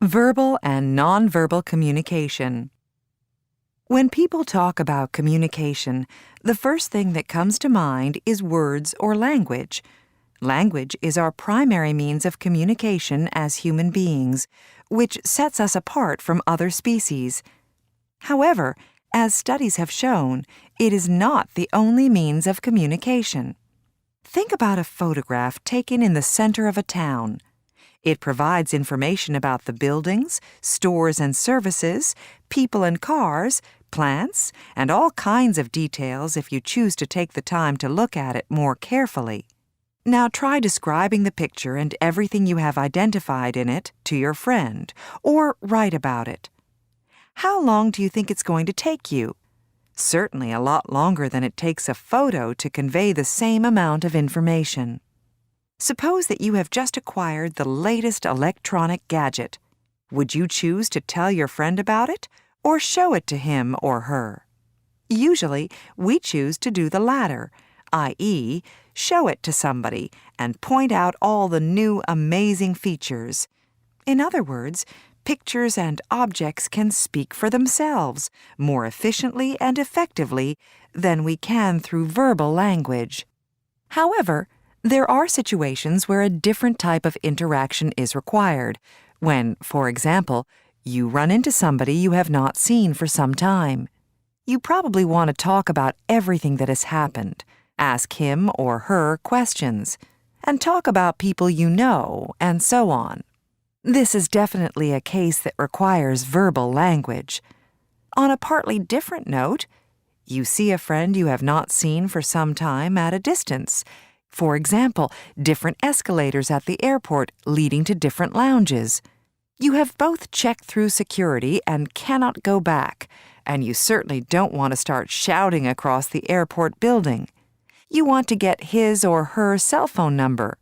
Verbal and nonverbal communication. When people talk about communication, the first thing that comes to mind is words or language. Language is our primary means of communication as human beings, which sets us apart from other species. However, as studies have shown, it is not the only means of communication. Think about a photograph taken in the center of a town. It provides information about the buildings, stores and services, people and cars, plants, and all kinds of details if you choose to take the time to look at it more carefully. Now try describing the picture and everything you have identified in it to your friend, or write about it. How long do you think it's going to take you? Certainly a lot longer than it takes a photo to convey the same amount of information. Suppose that you have just acquired the latest electronic gadget. Would you choose to tell your friend about it or show it to him or her? Usually, we choose to do the latter, i.e., show it to somebody and point out all the new amazing features. In other words, pictures and objects can speak for themselves more efficiently and effectively than we can through verbal language. However, there are situations where a different type of interaction is required, when, for example, you run into somebody you have not seen for some time. You probably want to talk about everything that has happened, ask him or her questions, and talk about people you know, and so on. This is definitely a case that requires verbal language. On a partly different note, you see a friend you have not seen for some time at a distance. For example, different escalators at the airport leading to different lounges. You have both checked through security and cannot go back, and you certainly don't want to start shouting across the airport building. You want to get his or her cell phone number.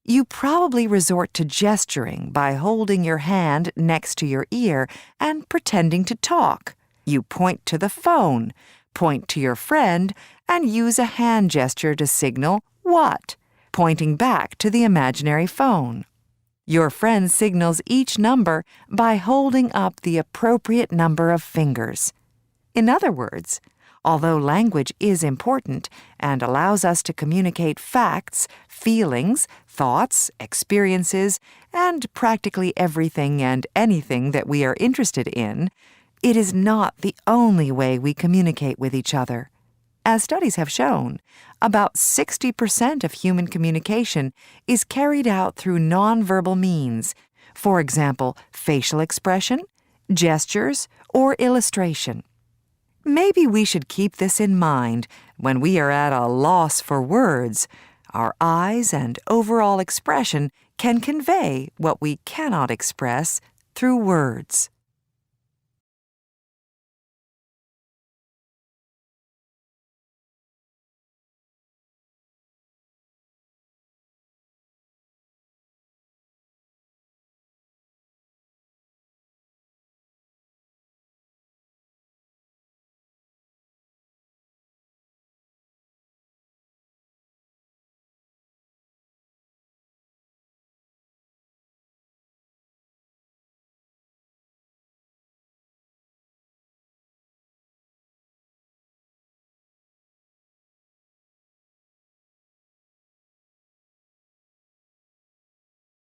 You probably resort to gesturing by holding your hand next to your ear and pretending to talk. You point to the phone, point to your friend, and use a hand gesture to signal what, pointing back to the imaginary phone. Your friend signals each number by holding up the appropriate number of fingers. In other words, although language is important and allows us to communicate facts, feelings, thoughts, experiences, and practically everything and anything that we are interested in, it is not the only way we communicate with each other. As studies have shown, about 60% of human communication is carried out through nonverbal means, for example, facial expression, gestures, or illustration. Maybe we should keep this in mind when we are at a loss for words. Our eyes and overall expression can convey what we cannot express through words.